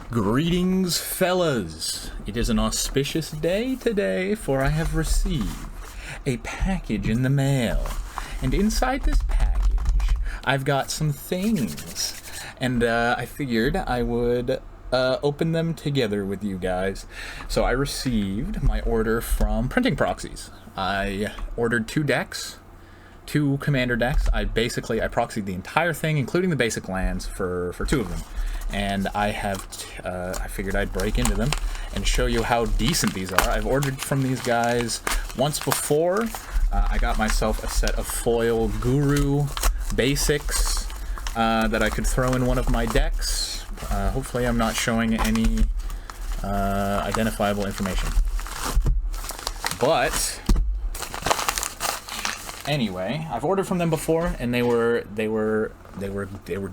Greetings, fellas. It is an auspicious day today, for I have received a package in the mail. And inside this package, I've got some things. And I figured I would open them together with you guys. So I received my order from Printing Proxies. I ordered 2 decks. 2 commander decks. I proxied the entire thing, including the basic lands, for 2 of them. And I figured I'd break into them and show you how decent these are. I've ordered from these guys once before. I got myself a set of foil Guru basics that I could throw in one of my decks. Hopefully I'm not showing any identifiable information. But anyway, I've ordered from them before, and they were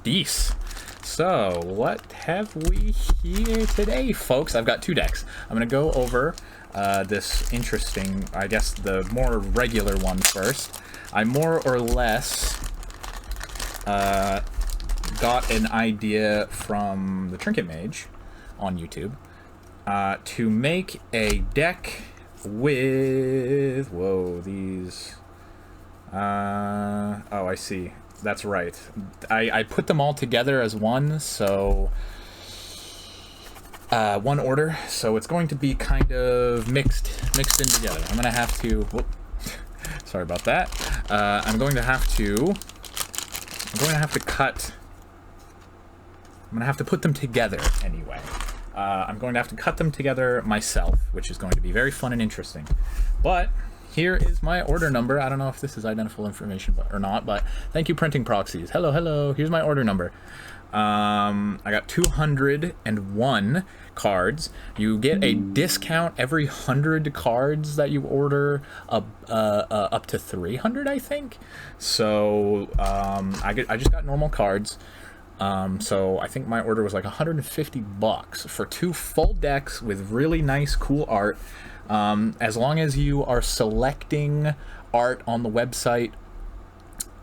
decent. So what have we here today, folks? I've got 2 decks. I'm gonna go over this interesting, I guess the more regular one first. I more or less got an idea from the Trinket Mage on YouTube to make a deck with these. Oh, I see. That's right. I put them all together as one, so one order. So it's going to be kind of mixed in together. I'm gonna have to. Sorry about that. I'm going to have to cut. I'm gonna have to put them together anyway. I'm going to have to cut them together myself, which is going to be very fun and interesting. But here is my order number. I don't know if this is identifiable information or not, but thank you, Printing Proxies. Hello. Here's my order number. I got 201 cards. You get a discount every 100 cards that you order, up to 300, I think. So I just got normal cards. So I think my order was like $150 for 2 full decks with really nice, cool art. As long as you are selecting art on the website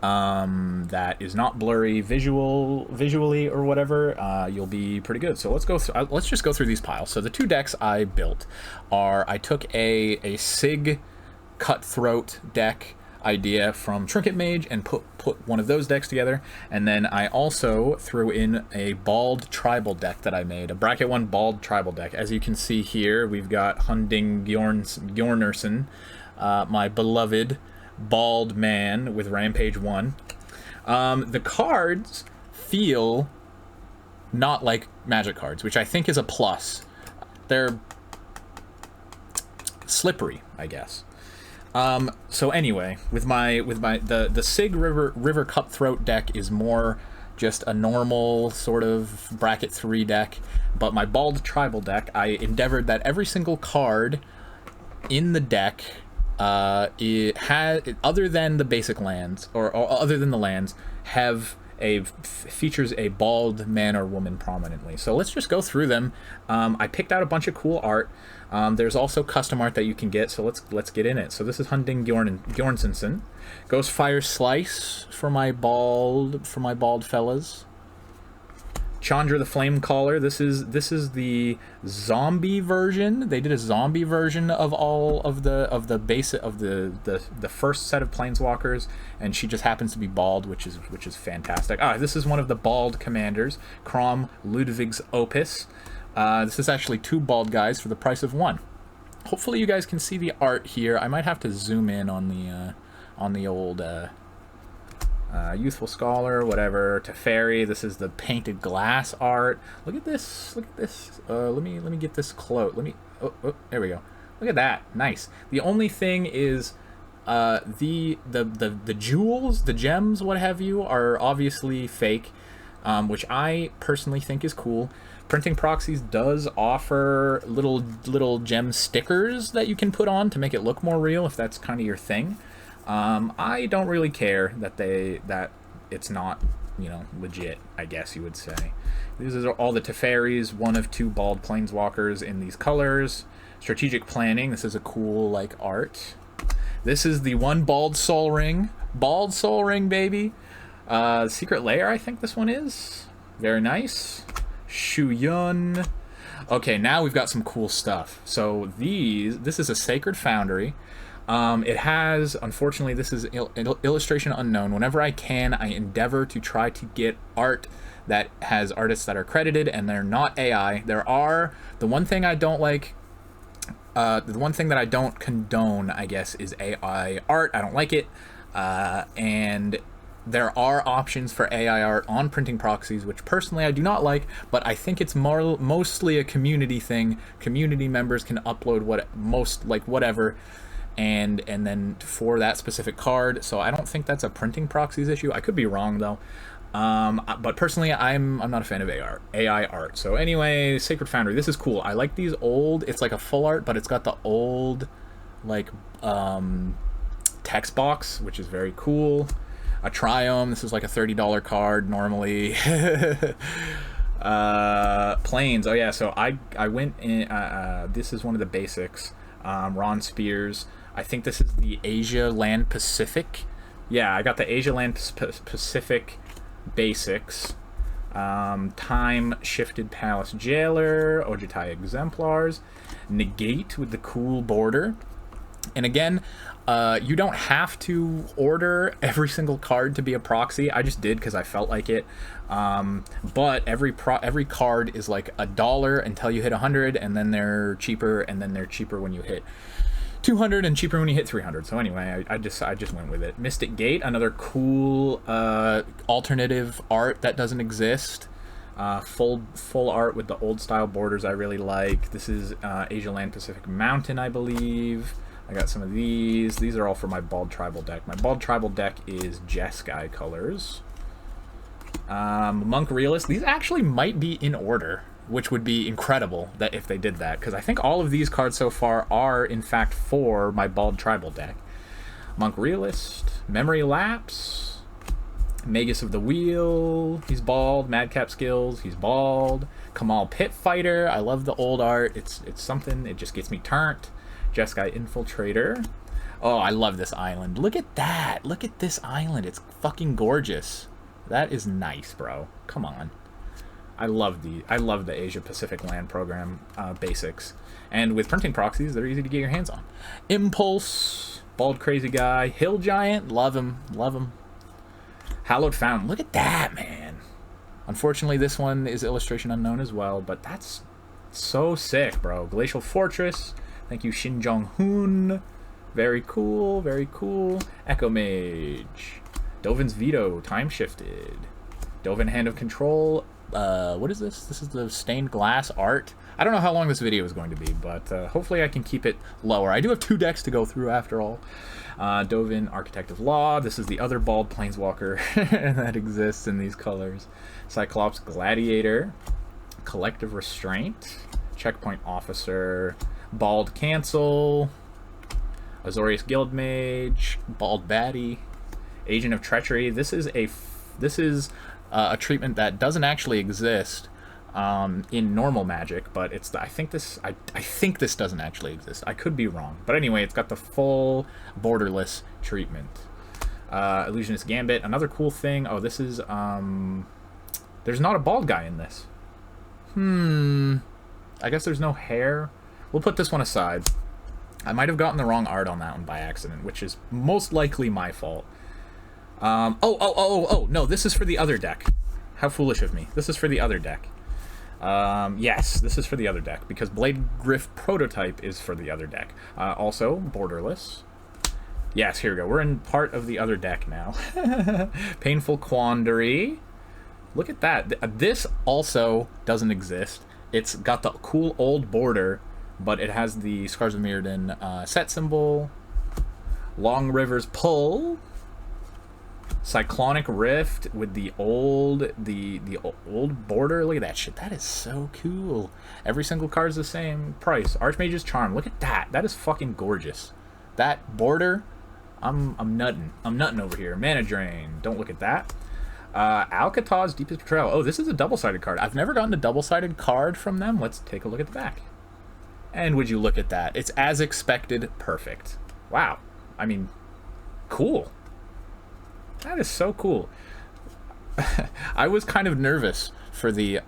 that is not blurry visually or whatever, you'll be pretty good. So let's just go through these piles. So the 2 decks I built are, I took a Sig Cutthroat deck idea from Trinket Mage and put one of those decks together, and then I also threw in a bald tribal deck that I made, a bracket 1 bald tribal deck. As you can see here, we've got Hunding Bjornerson, my beloved bald man with Rampage 1. The cards feel not like Magic cards, which I think is a plus. They're slippery, I guess. So anyway, with the Sig River Cutthroat deck is more just a normal sort of bracket 3 deck, but my bald tribal deck, I endeavored that every single card in the deck, it had, other than the basic lands or other than the lands, features a bald man or woman prominently. So let's just go through them. I picked out a bunch of cool art. There's also custom art that you can get, so let's get in it. So this is Hunding Bjornsson. Ghostfire Slice for my bald fellas. Chandra the Flamecaller. This is the zombie version. They did a zombie version of all of the first set of planeswalkers, and she just happens to be bald, which is fantastic. This is one of the bald commanders, Crom Ludwig's Opus. This is actually 2 bald guys for the price of 1. Hopefully you guys can see the art here. I might have to zoom in on the old Youthful Scholar, whatever. Teferi. This is the painted glass art. Look at this. Let me get this close. There we go. Look at that. Nice. The only thing is the jewels, the gems, what have you, are obviously fake, which I personally think is cool. Printing Proxies does offer little gem stickers that you can put on to make it look more real, if that's kind of your thing. I don't really care that it's not, legit, I guess you would say. These are all the Teferis, 1 of 2 bald planeswalkers in these colors. Strategic Planning. This is a cool art. This is the 1 bald Soul Ring. Bald Soul Ring, baby. Secret Lair, I think this one is. Very nice. Shu Yun. Okay, now we've got some cool stuff. So this is a Sacred Foundry. It has, unfortunately, this is illustration unknown. Whenever I can, I endeavor to try to get art that has artists that are credited and they're not AI. The one thing I don't like, the one thing that I don't condone, I guess, is AI art. I don't like it. And there are options for AI art on printing proxies, which personally I do not like, but I think it's mostly a community thing. Community members can upload whatever, and then for that specific card. So I don't think that's a printing proxies issue. I could be wrong though. But personally, I'm not a fan of AI art. So anyway, Sacred Foundry. This is cool. I like these old. It's like a full art, but it's got the old, like, text box, which is very cool. A Triome. This is like a $30 card normally. Planes. Oh yeah. So I went in. This is one of the basics. Ron Spears. I think this is the Asia Land Pacific. Yeah, I got the Asia Land Pacific basics. Time Shifted Palace Jailer, Ojitai Exemplars, Negate with the cool border. And again, you don't have to order every single card to be a proxy. I just did because I felt like it. But every card is like $1 until you hit 100, and then they're cheaper, and then they're cheaper when you hit 200 and cheaper when you hit 300. So anyway, I just went with it. Mystic Gate, another cool alternative art that doesn't exist. Full art with the old style borders I really like. This is Asia Land Pacific Mountain, I believe. I got some of these. These are all for my Bald Tribal deck. My Bald Tribal deck is Jeskai colors. Monk Realist. These actually might be in order, which would be incredible that if they did that, because I think all of these cards so far are in fact for my Bald Tribal deck. Monk Realist, Memory Lapse, Magus of the Wheel, he's bald. Madcap Skills, he's bald. Kamal Pit Fighter, I love the old art. It's something, it just gets me turned. Jeskai Infiltrator. Oh, I love this island. Look at that. Look at this island. It's fucking gorgeous. That is nice, bro. Come on. I love the Asia Pacific Land Program basics, and with printing proxies, they're easy to get your hands on. Impulse, Bald Crazy Guy, Hill Giant, love him. Hallowed Fountain, look at that, man. Unfortunately, this one is illustration unknown as well, but that's so sick, bro. Glacial Fortress, thank you, Shin Jong-hoon. Very cool, very cool. Echo Mage, Dovin's Veto, Time Shifted, Dovin Hand of Control. What is this? This is the stained glass art. I don't know how long this video is going to be, but hopefully I can keep it lower. I do have 2 decks to go through after all. Dovin, Architect of Law. This is the other bald planeswalker that exists in these colors. Cyclops Gladiator, Collective Restraint, Checkpoint Officer, Bald Cancel, Azorius Guildmage, Bald Baddie, Agent of Treachery. This is a treatment that doesn't actually exist in normal Magic, but it's I think this doesn't actually exist. I could be wrong, but anyway, it's got the full borderless treatment. Illusionist Gambit, another cool thing. Oh, this is there's not a bald guy in this. I guess there's no hair. We'll put this one aside. I might have gotten the wrong art on that one by accident, which is most likely my fault. Oh, no, this is for the other deck. How foolish of me. This is for the other deck. Yes, this is for the other deck, because Blade Griff Prototype is for the other deck. Also, borderless. Yes, here we go. We're in part of the other deck now. Painful Quandary. Look at that. This also doesn't exist. It's got the cool old border, but it has the Scars of Mirrodin set symbol. Long River's Pull. Cyclonic Rift with the old border. Look at that shit. That is so cool. Every single card is the same price. Archmage's Charm. Look at that. That is fucking gorgeous. That border, I'm nutting. I'm nutting over here. Mana Drain. Don't look at that. Alcatraz Deepest Betrayal. Oh, this is a double-sided card. I've never gotten a double-sided card from them. Let's take a look at the back. And would you look at that? It's as expected. Perfect. Wow. I mean, cool. That is so cool. I was kind of nervous for the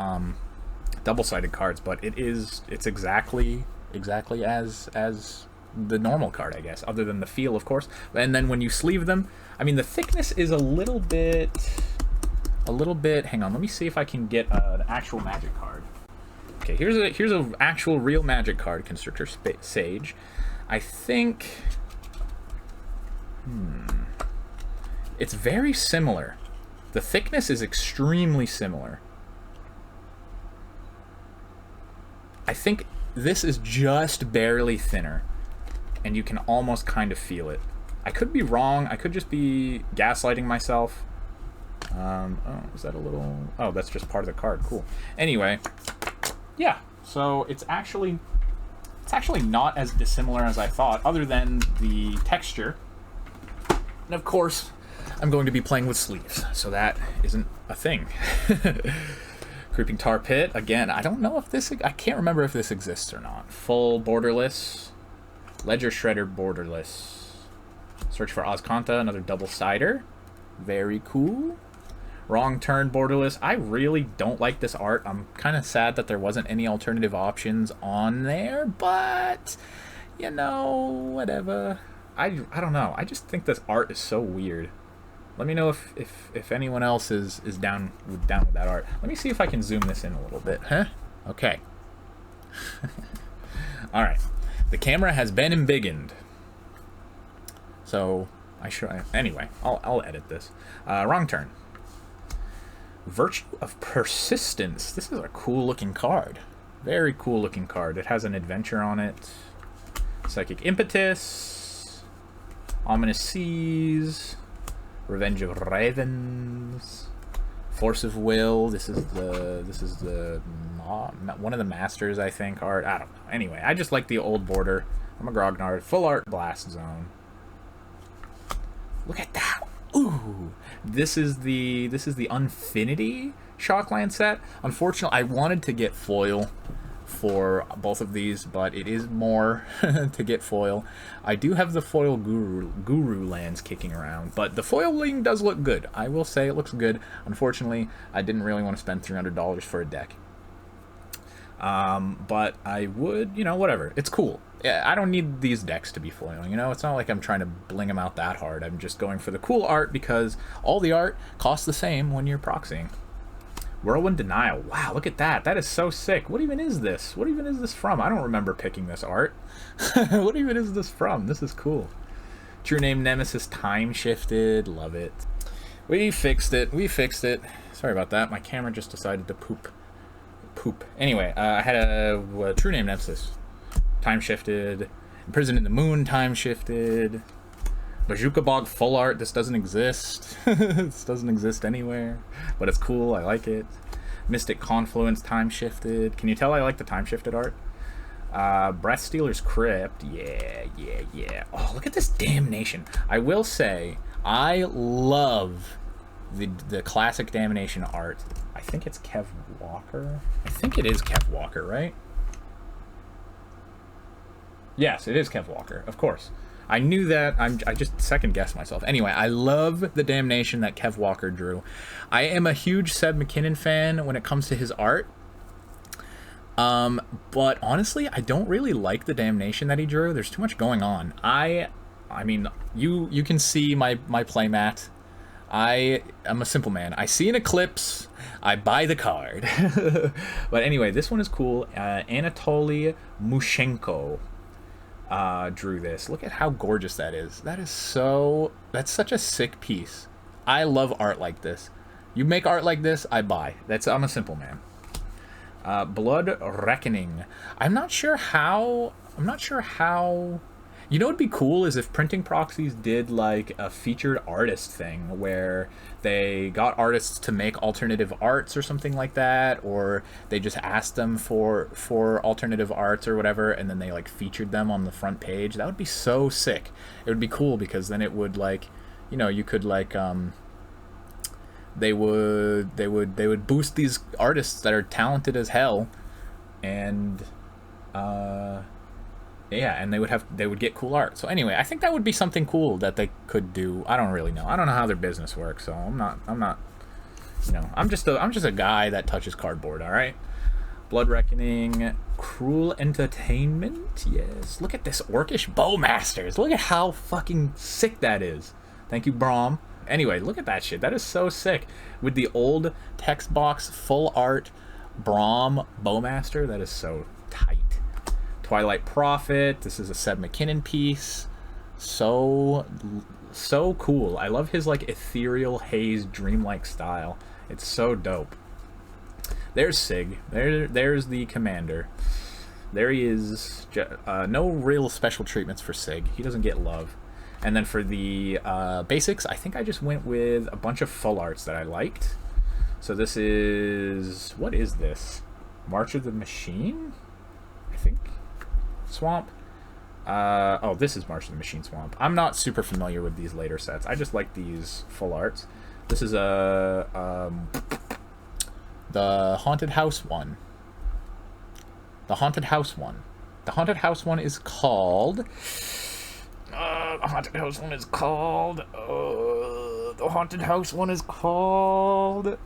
double-sided cards, but it's exactly as the normal card, I guess, other than the feel, of course. And then when you sleeve them, I mean, the thickness is a little bit, hang on, let me see if I can get an actual Magic card. Okay, here's a actual real Magic card, Constrictor Sage. I think, it's very similar. The thickness is extremely similar. I think this is just barely thinner, and you can almost kind of feel it. I could be wrong. I could just be gaslighting myself. Oh, is that a little... Oh, that's just part of the card. Cool. Anyway, yeah. So it's actually not as dissimilar as I thought, other than the texture. And of course, I'm going to be playing with sleeves, so that isn't a thing. Creeping Tar Pit, again, I don't know if this... I can't remember if this exists or not. Full borderless. Ledger Shredder borderless. Search for Ozconta, another double-sider. Very cool. Wrong Turn borderless. I really don't like this art. I'm kind of sad that there wasn't any alternative options on there, but, you know, whatever. I don't know. I just think this art is so weird. Let me know if anyone else is down with that art. Let me see if I can zoom this in a little bit. Huh? Okay. All right. The camera has been embiggened. So anyway, I'll edit this. Wrong Turn. Virtue of Persistence. This is a cool looking card. Very cool looking card. It has an adventure on it. Psychic Impetus. Ominous Seas. Revenge of Ravens. Force of Will. This is the one of the Masters, I think, art. I don't know. Anyway, I just like the old border. I'm a Grognard. Full art Blast Zone. Look at that. Ooh. This is the Unfinity Shockland set. Unfortunately, I wanted to get foil for both of these, but it is more to get foil. I do have the foil Guru lands kicking around, but the foiling does look good. I will say it looks good. Unfortunately, I didn't really want to spend $300 for a deck. But I would, you know, whatever. It's cool. Yeah, I don't need these decks to be foiling, you know? It's not like I'm trying to bling them out that hard. I'm just going for the cool art because all the art costs the same when you're proxying. Whirlwind Denial. Wow, look at that. That is so sick. What even is this? What even is this from? I don't remember picking this art. What even is this from? This is cool. True Name Nemesis Time Shifted. Love it. We fixed it. We fixed it. Sorry about that. My camera just decided to poop. Anyway, I had a True Name Nemesis. Time Shifted. Imprisoned in the Moon. Time Shifted. Bazooka Bog full art. This doesn't exist. This doesn't exist anywhere, but it's cool. I like it. Mystic Confluence Time Shifted. Can you tell I like the Time Shifted art? Breath Stealer's Crypt. Yeah. Oh, look at this Damnation. I will say I love the classic Damnation art. I think it's Kev Walker. I think it is Kev Walker, right? Yes, it is Kev Walker, of course. I knew that. I just second-guessed myself. Anyway, I love the Damnation that Kev Walker drew. I am a huge Seb McKinnon fan when it comes to his art. But honestly, I don't really like the Damnation that he drew. There's too much going on. I mean, you can see my playmat. I am a simple man. I see an eclipse, I buy the card. But anyway, this one is cool. Anatoly Mushenko drew this. Look at how gorgeous that is. That's such a sick piece. I love art like this. You make art like this, I buy. I'm a simple man. Blood Reckoning. I'm not sure how. You know what'd be cool is if Printing Proxies did like a featured artist thing where they got artists to make alternative arts or something like that, or they just asked them for alternative arts or whatever, and then they like featured them on the front page. That would be so sick. It would be cool because then it would like, you know, you could like they would boost these artists that are talented as hell, and yeah, and they would get cool art. So anyway, I think that would be something cool that they could do. I don't really know. I don't know how their business works, so I'm not, you know, I'm just a guy that touches cardboard, all right? Blood Reckoning, Cruel Entertainment. Yes. Look at this Orcish Bowmasters. Look at how fucking sick that is. Thank you, Braum. Anyway, look at that shit. That is so sick. With the old text box, full art, Braum Bowmaster. That is so tight. Twilight Prophet. This is a Seb McKinnon piece. So cool. I love his like ethereal haze dreamlike style. It's so dope. There's Sig. There's the commander. There he is. No real special treatments for Sig. He doesn't get love. And then for the basics, I think I just went with a bunch of full arts that I liked. So this is... What is this? March of the Machine? I think. Swamp. Oh, this is March of the Machine Swamp. I'm not super familiar with these later sets. I just like these full arts. This is a... the Haunted House one. The Haunted House one. The Haunted House one is called... the Haunted House one is called... the Haunted House one is called...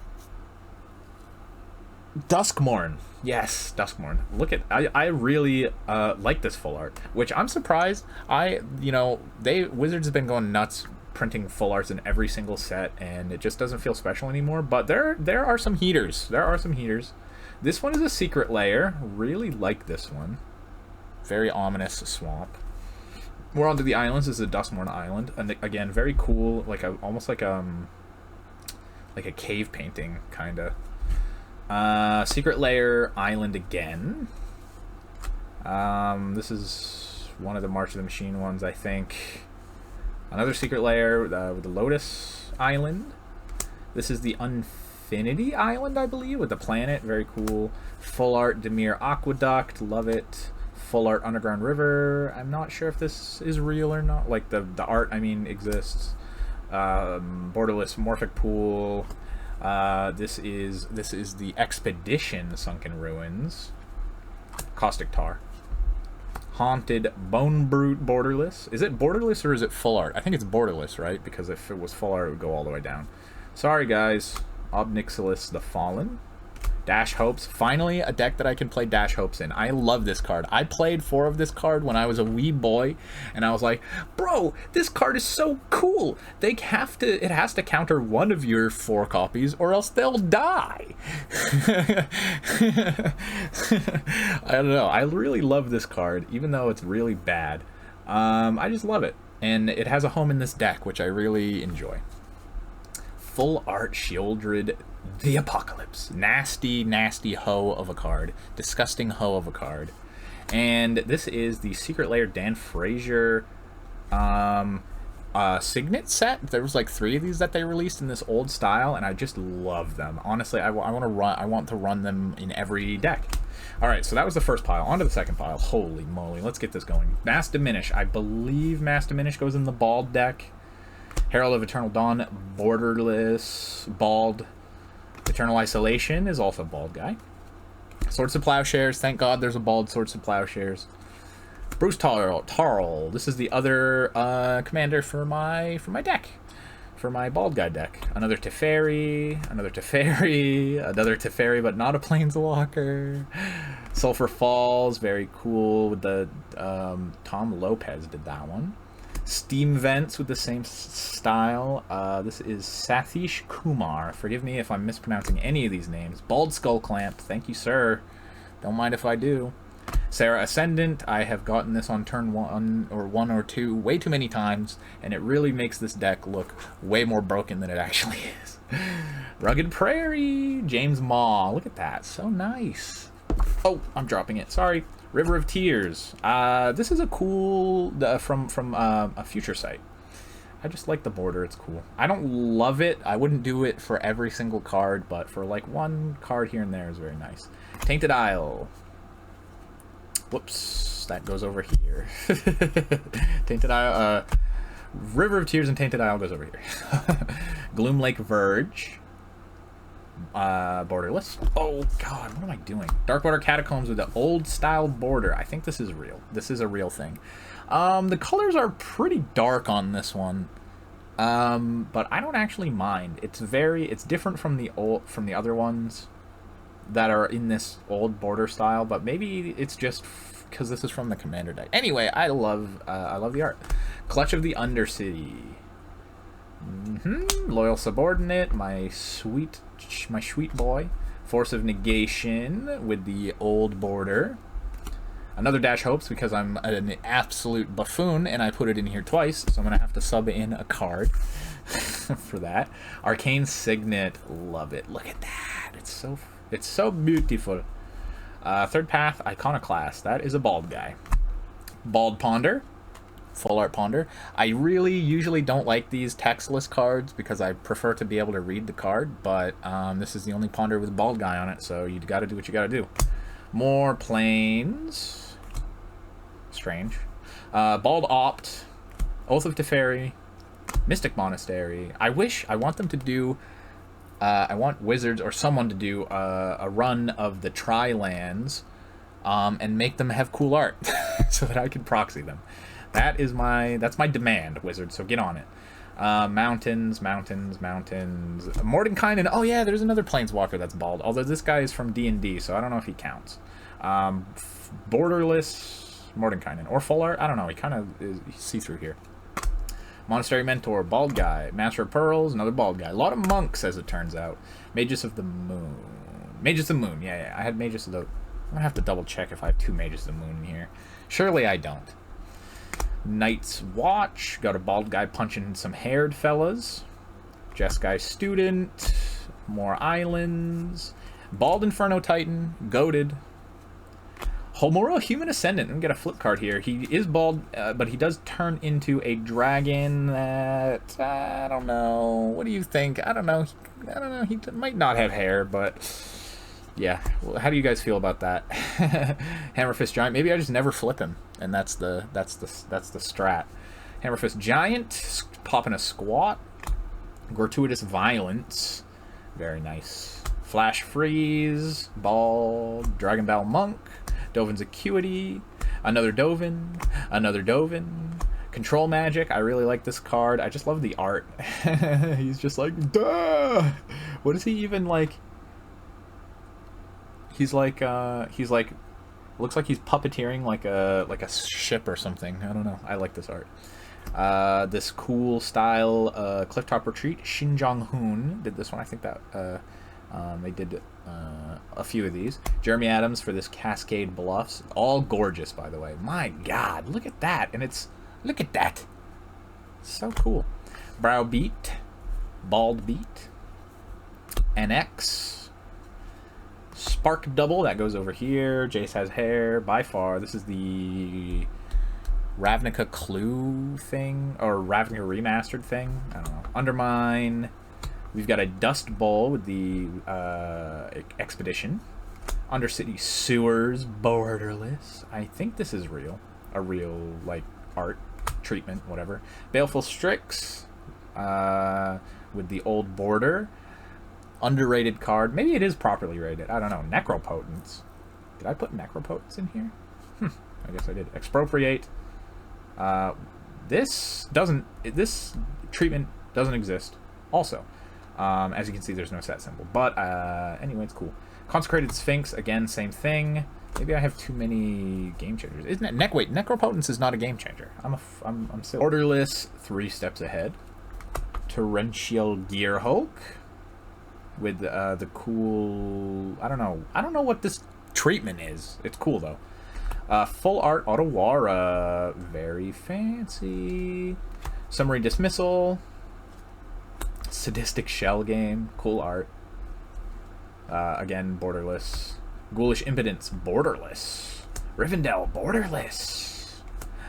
Duskmorn. Yes, Duskmorn. Look at... I really like this full art, which I'm surprised. Wizards have been going nuts printing full arts in every single set, and it just doesn't feel special anymore. But there are some heaters. There are some heaters. This one is a Secret Lair. Really like this one. Very ominous swamp. We're onto the islands. This is a Duskmorn Island, and again, very cool. Almost like a cave painting kind of. Secret Lair Island again. This is one of the March of the Machine ones, I think. Another Secret Lair with the Lotus Island. This is the Infinity Island, I believe, with the planet. Very cool. Full art Demir Aqueduct. Love it. Full art Underground River. I'm not sure if this is real or not. Like the art, I mean, exists. Borderless Morphic Pool. This is the Expedition Sunken Ruins. Caustic Tar. Haunted Bone Brute Borderless. Is it borderless or is it full art? I think it's borderless, right? Because if it was full art, it would go all the way down. Sorry, guys. Obnixilis the Fallen. Dash Hopes. Finally, a deck that I can play Dash Hopes in. I love this card. I played 4 of this card when I was a wee boy, and I was like, bro, this card is so cool. It has to counter one of your 4 copies, or else they'll die. I don't know. I really love this card, even though it's really bad. I just love it. And it has a home in this deck, which I really enjoy. Full art Shieldred the Apocalypse. Nasty, nasty hoe of a card. Disgusting hoe of a card. And this is the Secret Lair Dan Frazier Signet set. There was like 3 of these that they released in this old style, and I just love them. Honestly, I want to run them in every deck. Alright, so that was the first pile. On to the second pile. Holy moly, let's get this going. Mass Diminish. I believe Mass Diminish goes in the Bald deck. Herald of Eternal Dawn, borderless, bald. Eternal Isolation is also a bald guy. Swords to Plowshares, thank God there's a bald Swords to Plowshares. Bruce Tarl, this is the other commander for my deck. For my bald guy deck. Another Teferi, another Teferi, but not a Planeswalker. Sulphur Falls, very cool with the, Tom Lopez did that one. Steam Vents with the same style. This is Sathish Kumar. Forgive me if I'm mispronouncing any of these names. Bald Skull Clamp. Thank you, sir. Don't mind if I do. Sarah Ascendant. I have gotten this on turn 1 or 2 way too many times, and it really makes this deck look way more broken than it actually is. Rugged Prairie. James Maw. Look at that. So nice. Oh, I'm dropping it. Sorry. River of Tears. This is a cool from a future site. I just like the border. It's cool. I don't love it. I wouldn't do it for every single card, but for like one card here and there is very nice. Tainted Isle. Whoops, that goes over here. Tainted Isle. River of Tears and Tainted Isle goes over here. Gloomlake Verge. Borderless. Oh god, what am I doing? Darkwater Catacombs with the old style border. I think this is real. This is a real thing. The colors are pretty dark on this one, but I don't actually mind. It's different from the other ones. that are in this old border style, but maybe it's just because this is from the Commander deck. Anyway, I love the art. Clutch of the Undercity. Loyal Subordinate, my sweet boy. Force of Negation with the old border. Another Dash Hopes because I'm an absolute buffoon and I put it in here twice, so I'm going to have to sub in a card for that. Arcane Signet, love it. Look at that. It's so beautiful. Third Path, Iconoclast. That is a bald guy. Bald Ponder. Full art Ponder. I really usually don't like these textless cards because I prefer to be able to read the card, but this is the only Ponder with a bald guy on it, so you got to do what you got to do. More planes. Strange. Bald Opt. Oath of Teferi. Mystic Monastery. I want them to do... I want Wizards or someone to do a run of the Tri-lands and make them have cool art so that I can proxy them. That's my demand, Wizards, so get on it. Mountains. Mordenkainen. Oh yeah, there's another Planeswalker that's bald. Although this guy is from D&D, so I don't know if he counts. Borderless Mordenkainen. Or full art? I don't know. He kind of is see-through here. Monastery Mentor. Bald guy. Master of Pearls. Another bald guy. A lot of monks, as it turns out. Magus of the Moon. Magus of the Moon. Yeah. I had Magus of the... I'm going to have to double-check if I have two Magus of the Moon in here. Surely I don't. Night's Watch. Got a bald guy punching some haired fellas. Jeskai Student. More islands. Bald Inferno Titan. Goated. Homura Human Ascendant. I'm going to get a flip card here. He is bald, but he does turn into a dragon that... I don't know. What do you think? I don't know. He might not have hair, but... Yeah. Well, how do you guys feel about that? Hammerfist Giant. Maybe I just never flip him, and that's the strat. Hammerfist Giant. Popping a squat. Gratuitous Violence. Very nice. Flash Freeze. Bald. Dragon Bell Monk. Dovin's Acuity, another Dovin, Control Magic. I really like this card. I just love the art. He's just like, duh! What is he even like? He's like, looks like he's puppeteering like a ship or something. I don't know. I like this art. This cool style Clifftop Retreat. Shin Jong-hoon did this one. I think that they did a few of these. Jeremy Adams for this Cascade Bluffs. All gorgeous, by the way. My God, look at that. And look at that. So cool. Browbeat. Bald Beat. NX. Spark Double. That goes over here. Jace has hair. By far, this is the Ravnica Clue thing. Or Ravnica Remastered thing. I don't know. Undermine. We've got a Dust Bowl with the Expedition. Undercity Sewers, Borderless. I think this is real. A real, like, art treatment, whatever. Baleful Strix with the old border. Underrated card. Maybe it is properly rated. I don't know. Necropotence. Did I put Necropotence in here? I guess I did. Expropriate. This treatment doesn't exist. Also. As you can see, there's no set symbol. But, anyway, it's cool. Consecrated Sphinx, again, same thing. Maybe I have too many game changers. Isn't it? Wait, Necropotence is not a game changer. I'm silly. Orderless, 3 steps ahead. Torrential Gearhulk. With, the cool... I don't know what this treatment is. It's cool, though. Full Art Otawara. Very fancy. Summary Dismissal. Sadistic Shell Game. Cool art. Again, Borderless. Ghoulish Impotence. Borderless. Rivendell. Borderless.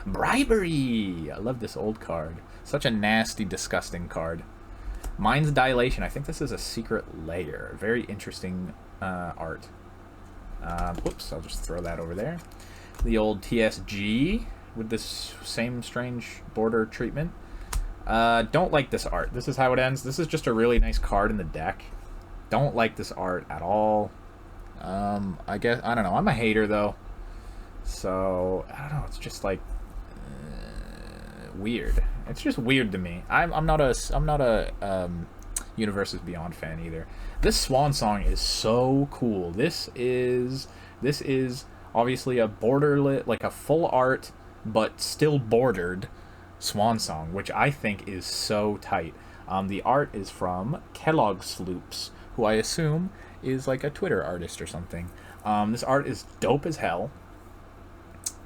Bribery. I love this old card. Such a nasty, disgusting card. Mind's Dilation. I think this is a secret layer. Very interesting art. Whoops, I'll just throw that over there. The old TSG with this same strange border treatment. Don't like this art. This is how it ends. This is just a really nice card in the deck. Don't like this art at all. I guess, I don't know. I'm a hater, though. So, I don't know. It's just like weird. It's just weird to me. I'm not a Universes Beyond fan either. This Swan Song is so cool. This is obviously a borderlit, like a full art, but still bordered Swan Song, which I think is so tight. The art is from Kellogg Sloops, who I assume is like a Twitter artist or something. This art is dope as hell,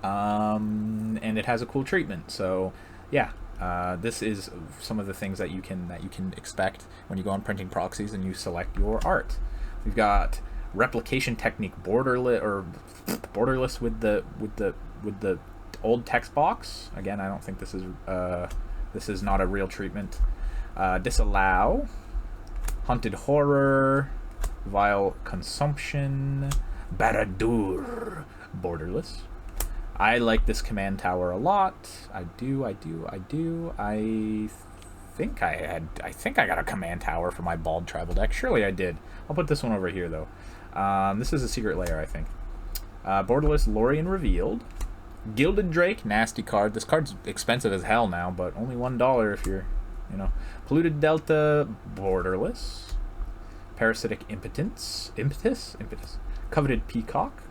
and it has a cool treatment. So yeah, this is some of the things that you can expect when you go on printing proxies and you select your art. We've got replication technique borderless with the old text box. Again, I don't think this is not a real treatment. Disallow, hunted horror, vile consumption, Baradur, borderless. I like this command tower a lot. I do. I think I got a command tower for my bald tribal deck. Surely I did. I'll put this one over here though. This is a secret layer, I think. Borderless Lorien Revealed. Gilded Drake, nasty card. This card's expensive as hell now, but only $1 if you're, you know. Polluted Delta, borderless. Parasitic Impetus. Coveted Peacock.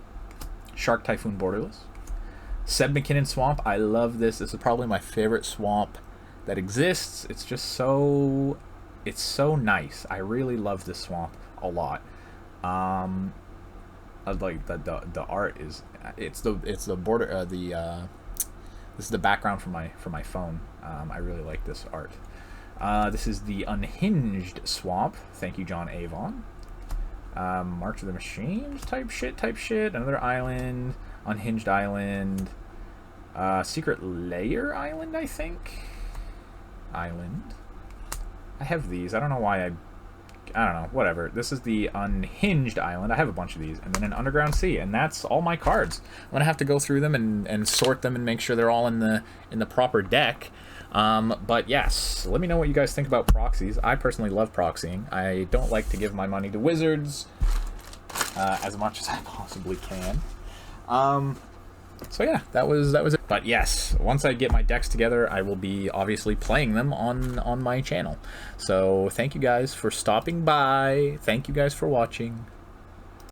Shark Typhoon, borderless. Seb McKinnon Swamp, I love this. This is probably my favorite swamp that exists. It's just so, it's so nice. I really love this swamp a lot. Like the art is, it's the border, this is the background for my phone. I really like this art. This is the Unhinged Swamp. Thank you, John Avon. March of the Machines type shit. Another island. Unhinged Island. Secret Layer Island, I think. Island. I have these. I don't know why I don't know. Whatever. This is the Unhinged Island. I have a bunch of these. And then an Underground Sea. And that's all my cards. I'm going to have to go through them and sort them and make sure they're all in the proper deck. But yes, let me know what you guys think about proxies. I personally love proxying. I don't like to give my money to wizards as much as I possibly can. So yeah, that was it. But yes, once I get my decks together, I will be obviously playing them on my channel. So thank you guys for stopping by. Thank you guys for watching.